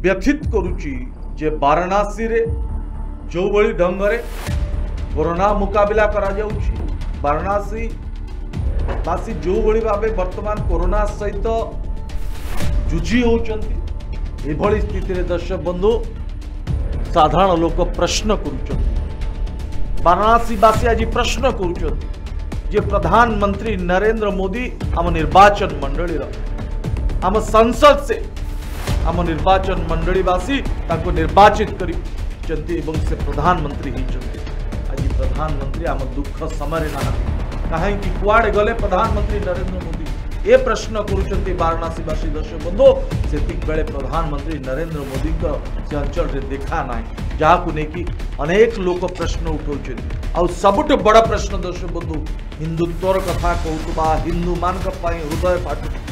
व्यथित करुची जे वाराणसी रे जो बड़ी ढंग रे कोरोना मुकाबला करा जाउची वाराणसी बासी जो बड़ी भाबे वर्तमान कोरोना सहित जुझी होचंती एभली स्थिति रे दर्शक बंधु साधारण लोक प्रश्न करुचंती वाराणसी बासी आज प्रश्न करुचंती जे प्रधानमंत्री नरेंद्र मोदी आम निर्वाचन मंडली रा आम संसद से आम निर्वाचन मंडलीवासी निर्वाचित कर से प्रधानमंत्री आज प्रधानमंत्री आम दुख समय ना कहीं कुआडे गले प्रधानमंत्री नरेंद्र मोदी ये प्रश्न करुँच वाराणसीवासी दर्शक बंधु से बेले प्रधानमंत्री नरेंद्र मोदी से अंचल देखा ना जहां नहीं अनेक लोक प्रश्न उठाउछन आ सबुठ बड़ प्रश्न दर्शक बंधु हिंदुत्वर कथा कहूबा हिंदू मान हृदय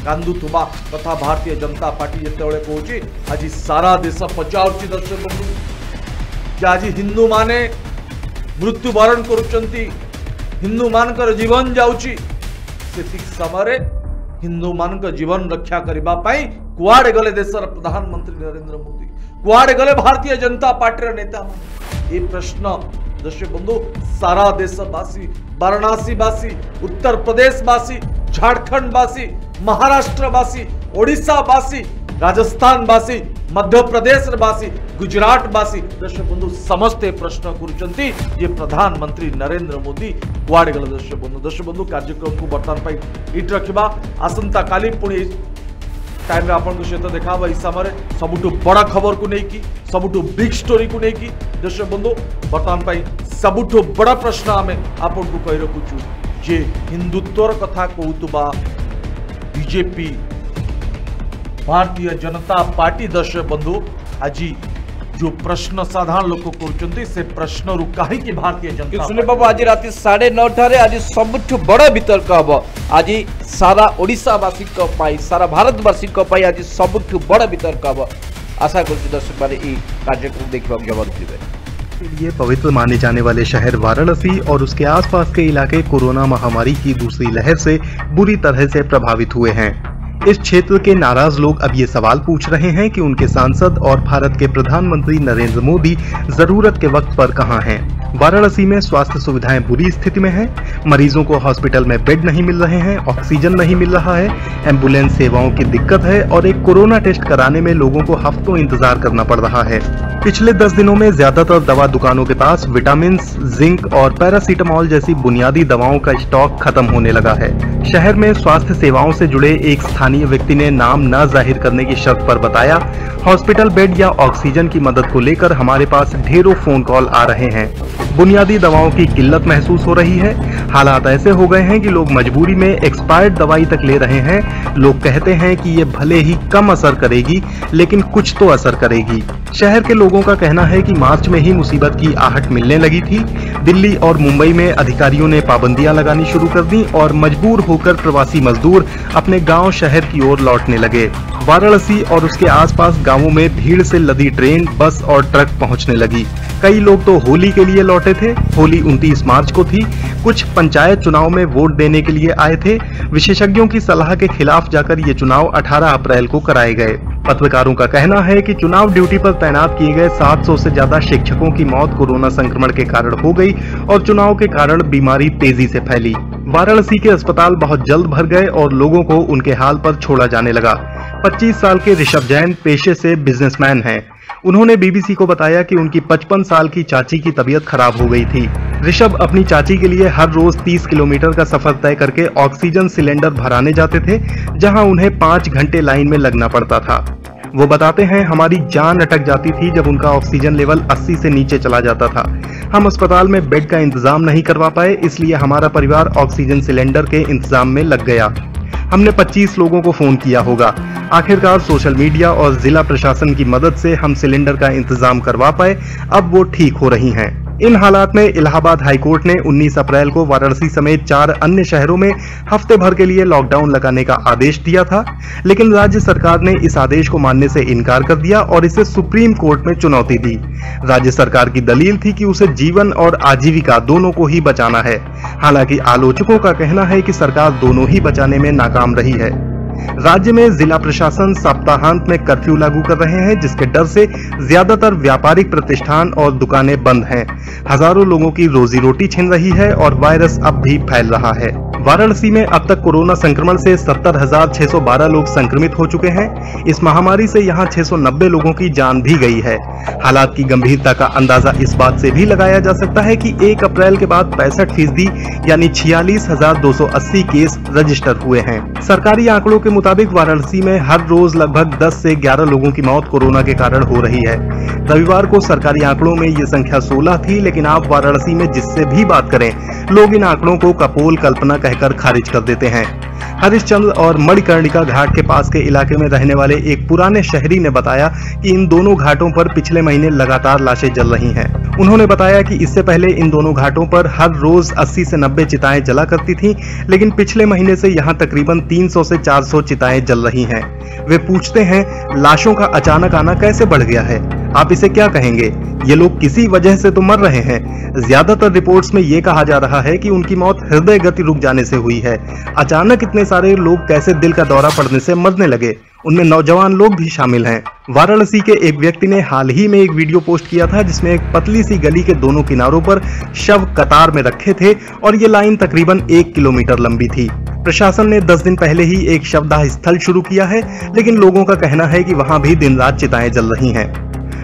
कांदुवा कथा भारतीय जनता पार्टी जिते कहूँ आज सारा देश पचार दर्शक बंधु आज हिंदू माने मृत्युवरण करुचंती हिंदू मानकर जीवन जाउची से समय हिंदू मान जीवन रक्षा करने कुआड़े गले देशर प्रधानमंत्री नरेंद्र मोदी कुआड़े गले भारतीय जनता पार्टी नेता ये प्रश्न दर्शक बंधु सारा देशवासी वाराणसीवासी उत्तर प्रदेशवासी झारखंडवासी महाराष्ट्रवासी ओडिशावासी राजस्थानवासी मध्य प्रदेशवासी गुजरातवासी दर्शक बंधु समस्ते प्रश्न करुचंती ये प्रधानमंत्री नरेंद्र मोदी कुआड़े गले दर्शक बंधु कार्यक्रम को बर्तमान इट रखा आसंता काली पुणी टाइम रे आपन सहित देखा इस समय सबुठु बड़ा खबर को लेकिन सबुठु बिग स्टोरी को लेकिन दर्शक बंधु बर्तमान सबुठु बड़ा प्रश्न आम आपन को कही रखुचु जे हिंदुत्वर कथा कहूबा बीजेपी भारतीय जनता पार्टी दर्शक बंधु आज जो प्रश्न साधारण लोक कर से प्रश्न रु कहीं भारतीय जनता सुने बाबू आज रात 9:30 आज सबुठ बड़ वितर्क हम आज सारा ओडिशावासी सारा भारतवासी आज सबुठ बड़ वितर्क हम आशा कर दर्शक मैंने कार्यक्रम देखा जवाब देवे के लिए पवित्र माने जाने वाले शहर वाराणसी और उसके आसपास के इलाके कोरोना महामारी की दूसरी लहर से बुरी तरह से प्रभावित हुए हैं। इस क्षेत्र के नाराज लोग अब ये सवाल पूछ रहे हैं कि उनके सांसद और भारत के प्रधानमंत्री नरेंद्र मोदी जरूरत के वक्त पर कहां हैं। वाराणसी में स्वास्थ्य सुविधाएं बुरी स्थिति में हैं, मरीजों को हॉस्पिटल में बेड नहीं मिल रहे हैं, ऑक्सीजन नहीं मिल रहा है, एम्बुलेंस सेवाओं की दिक्कत है और एक कोरोना टेस्ट कराने में लोगों को हफ्तों इंतजार करना पड़ रहा है। पिछले 10 दिनों में ज्यादातर दवा दुकानों के पास विटामिन, जिंक और पैरासीटामोल जैसी बुनियादी दवाओं का स्टॉक खत्म होने लगा है। शहर में स्वास्थ्य सेवाओं से जुड़े एक स्थानीय व्यक्ति ने नाम न जाहिर करने की शर्त पर बताया, हॉस्पिटल बेड या ऑक्सीजन की मदद को लेकर हमारे पास ढेरों फोन कॉल आ रहे हैं। बुनियादी दवाओं की किल्लत महसूस हो रही है। हालात ऐसे हो गए हैं कि लोग मजबूरी में एक्सपायर्ड दवाई तक ले रहे हैं। लोग कहते हैं कि ये भले ही कम असर करेगी लेकिन कुछ तो असर करेगी। शहर के लोगों का कहना है कि मार्च में ही मुसीबत की आहट मिलने लगी थी। दिल्ली और मुंबई में अधिकारियों ने पाबंदियां लगानी शुरू कर दी और मजबूर होकर प्रवासी मजदूर अपने गांव शहर की ओर लौटने लगे। वाराणसी और उसके आसपास गांवों में भीड़ से लदी ट्रेन, बस और ट्रक पहुंचने लगी। कई लोग तो होली के लिए लौटे थे। होली 29 मार्च को थी। कुछ पंचायत चुनाव में वोट देने के लिए आए थे। विशेषज्ञों की सलाह के खिलाफ जाकर ये चुनाव 18 अप्रैल को कराए गए। पत्रकारों का कहना है कि चुनाव ड्यूटी पर तैनात किए गए 700 से ज्यादा शिक्षकों की मौत कोरोना संक्रमण के कारण हो गई और चुनाव के कारण बीमारी तेजी से फैली। वाराणसी के अस्पताल बहुत जल्द भर गए और लोगों को उनके हाल पर छोड़ा जाने लगा। 25 साल के ऋषभ जैन पेशे से बिजनेसमैन हैं। उन्होंने बीबीसी को बताया कि उनकी 55 साल की चाची की तबीयत खराब हो गई थी। ऋषभ अपनी चाची के लिए हर रोज 30 किलोमीटर का सफर तय करके ऑक्सीजन सिलेंडर भराने जाते थे, जहां उन्हें 5 घंटे लाइन में लगना पड़ता था। वो बताते हैं, हमारी जान अटक जाती थी जब उनका ऑक्सीजन लेवल 80 से नीचे चला जाता था। हम अस्पताल में बेड का इंतजाम नहीं करवा पाए, इसलिए हमारा परिवार ऑक्सीजन सिलेंडर के इंतजाम में लग गया। हमने 25 लोगों को फोन किया होगा। आखिरकार सोशल मीडिया और जिला प्रशासन की मदद से हम सिलेंडर का इंतजाम करवा पाए। अब वो ठीक हो रही हैं। इन हालात में इलाहाबाद हाईकोर्ट ने 19 अप्रैल को वाराणसी समेत 4 अन्य शहरों में हफ्ते भर के लिए लॉकडाउन लगाने का आदेश दिया था, लेकिन राज्य सरकार ने इस आदेश को मानने से इनकार कर दिया और इसे सुप्रीम कोर्ट में चुनौती दी। राज्य सरकार की दलील थी कि उसे जीवन और आजीविका दोनों को ही बचाना है। हालांकि आलोचकों का कहना है कि सरकार दोनों ही बचाने में नाकाम रही है। राज्य में जिला प्रशासन सप्ताहांत में कर्फ्यू लागू कर रहे हैं, जिसके डर से ज्यादातर व्यापारिक प्रतिष्ठान और दुकानें बंद हैं। हजारों लोगों की रोजी रोटी छिन रही है और वायरस अब भी फैल रहा है। वाराणसी में अब तक कोरोना संक्रमण से 70,612 लोग संक्रमित हो चुके हैं। इस महामारी से यहां 690 लोगों की जान भी गई है। हालात की गंभीरता का अंदाजा इस बात से भी लगाया जा सकता है कि 1 अप्रैल के बाद 65% यानी 46,280 केस रजिस्टर हुए हैं। सरकारी आंकड़ों के मुताबिक वाराणसी में हर रोज लगभग 10 से 11 लोगों की मौत कोरोना के कारण हो रही है। रविवार को सरकारी आंकड़ों में ये संख्या 16 थी, लेकिन आप वाराणसी में जिससे भी बात करें, लोग इन आंकड़ों को कपोल कल्पना कहकर खारिज कर देते हैं। हरिश्चंद्र और मणिकर्णिका घाट के पास के इलाके में रहने वाले एक पुराने शहरी ने बताया कि इन दोनों घाटों पर पिछले महीने लगातार लाशें जल रही हैं। उन्होंने बताया कि इससे पहले इन दोनों घाटों पर हर रोज 80 से 90 चिताएं जला करती थीं, लेकिन पिछले महीने से यहां तकरीबन 300 से 400 चिताएं जल रही हैं। वे पूछते हैं, लाशों का अचानक आना कैसे बढ़ गया है? आप इसे क्या कहेंगे? ये लोग किसी वजह से तो मर रहे हैं। ज्यादातर रिपोर्ट्स में ये कहा जा रहा है कि उनकी मौत हृदय गति रुक जाने से हुई है। अचानक इतने सारे लोग कैसे दिल का दौरा पड़ने से मरने लगे? उनमें नौजवान लोग भी शामिल हैं। वाराणसी के एक व्यक्ति ने हाल ही में एक वीडियो पोस्ट किया था जिसमें एक पतली सी गली के दोनों किनारों पर शव कतार में रखे थे और ये लाइन तकरीबन 1 किलोमीटर लंबी थी। प्रशासन ने 10 दिन पहले ही एक शवदाह स्थल शुरू किया है, लेकिन लोगों का कहना है कि वहां भी दिन रात चिताएं जल रही हैं।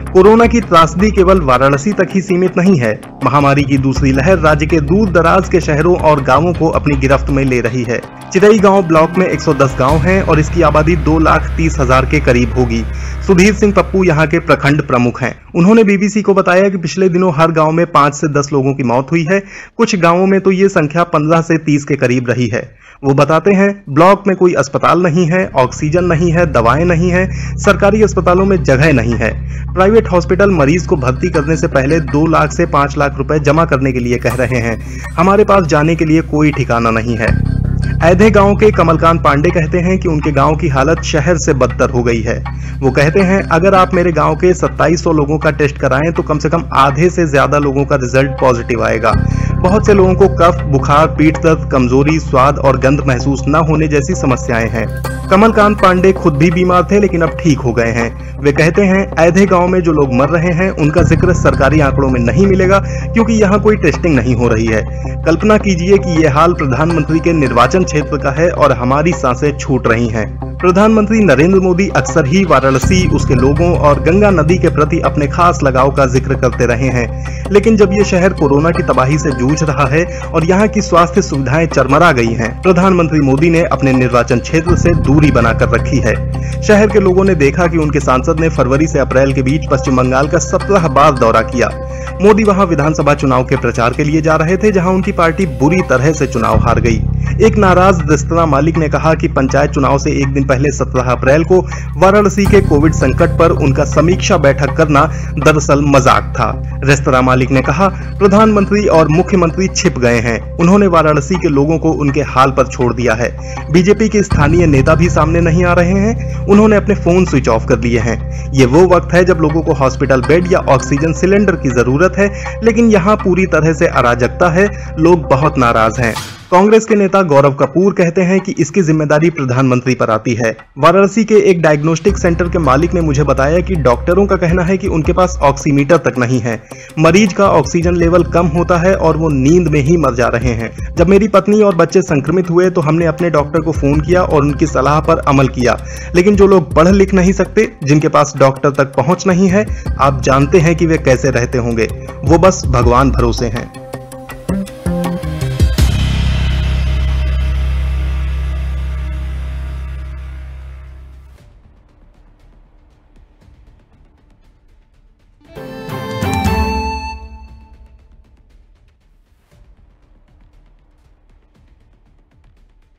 कोरोना की त्रासदी केवल वाराणसी तक ही सीमित नहीं है। महामारी की दूसरी लहर राज्य के दूर दराज के शहरों और गांवों को अपनी गिरफ्त में ले रही है। चिरई गांव ब्लॉक में 110 गांव हैं और इसकी आबादी 2,30,000 के करीब होगी। सुधीर सिंह पप्पू यहाँ के प्रखंड प्रमुख हैं। उन्होंने बीबीसी को बताया कि पिछले दिनों हर गांव में 5 से 10 लोगों की मौत हुई है। कुछ गांवों में तो ये संख्या 15 से 30 के करीब रही है। वो बताते हैं, ब्लॉक में कोई अस्पताल नहीं है, ऑक्सीजन नहीं है, दवाएं नहीं है, सरकारी अस्पतालों में जगह नहीं है। प्राइवेट हॉस्पिटल मरीज को भर्ती करने से पहले 2 लाख से 5 लाख रुपए जमा करने के लिए कह रहे हैं। हमारे पास जाने के लिए कोई ठिकाना नहीं है। ऐधे गांव के कमलकांत पांडे कहते हैं कि उनके गांव की हालत शहर से बदतर हो गई है। वो कहते हैं, अगर आप मेरे गांव के 2700 लोगों का टेस्ट कराएं तो कम से कम आधे से ज्यादा लोगों का रिजल्ट पॉजिटिव आएगा। बहुत से लोगों को कफ, बुखार, पीठ दर्द, कमजोरी, स्वाद और गंध महसूस न होने जैसी समस्याएं हैं। कमलकांत पांडे खुद भी बीमार थे, लेकिन अब ठीक हो गए हैं। वे कहते हैं, ऐधे गांव में जो लोग मर रहे हैं उनका जिक्र सरकारी आंकड़ों में नहीं मिलेगा क्योंकि यहाँ कोई टेस्टिंग नहीं हो रही है। कल्पना कीजिए कि ये हाल प्रधानमंत्री के निर्वाचन क्षेत्र का है और हमारी सांसें छूट रही हैं। प्रधानमंत्री नरेंद्र मोदी अक्सर ही वाराणसी, उसके लोगों और गंगा नदी के प्रति अपने खास लगाव का जिक्र करते रहे हैं, लेकिन जब ये शहर कोरोना की तबाही से जूझ रहा है और यहाँ की स्वास्थ्य सुविधाएं चरमरा गई हैं, प्रधानमंत्री मोदी ने अपने निर्वाचन क्षेत्र से दूरी बनाकर रखी है। शहर के लोगों ने देखा कि उनके सांसद ने फरवरी से अप्रैल के बीच पश्चिम बंगाल का 17 बार दौरा किया। मोदी वहां विधानसभा चुनाव के प्रचार के लिए जा रहे थे, जहां उनकी पार्टी बुरी तरह से चुनाव हार गई। एक नाराज रेस्तरां मालिक ने कहा कि पंचायत चुनाव से एक दिन पहले 17 अप्रैल को वाराणसी के कोविड संकट पर उनका समीक्षा बैठक करना दरअसल मजाक था। रेस्तरां मालिक ने कहा, प्रधानमंत्री और मुख्यमंत्री छिप गए हैं। उन्होंने वाराणसी के लोगों को उनके हाल पर छोड़ दिया है। बीजेपी के स्थानीय नेता भी सामने नहीं आ रहे हैं। उन्होंने अपने फोन स्विच ऑफ कर लिए हैं। ये वो वक्त है जब लोगों को हॉस्पिटल बेड या ऑक्सीजन सिलेंडर की जरूरत है, लेकिन यहाँ पूरी तरह से अराजकता है। लोग बहुत नाराज हैं। कांग्रेस के नेता गौरव कपूर कहते हैं कि इसकी जिम्मेदारी प्रधानमंत्री पर आती है। वाराणसी के एक डायग्नोस्टिक सेंटर के मालिक ने मुझे बताया कि डॉक्टरों का कहना है कि उनके पास ऑक्सीमीटर तक नहीं है। मरीज का ऑक्सीजन लेवल कम होता है और वो नींद में ही मर जा रहे हैं। जब मेरी पत्नी और बच्चे संक्रमित हुए तो हमने अपने डॉक्टर को फोन किया और उनकी सलाह पर अमल किया, लेकिन जो लोग पढ़ लिख नहीं सकते, जिनके पास डॉक्टर तक पहुंच नहीं है, आप जानते हैं कि वे कैसे रहते होंगे। वो बस भगवान भरोसे हैं।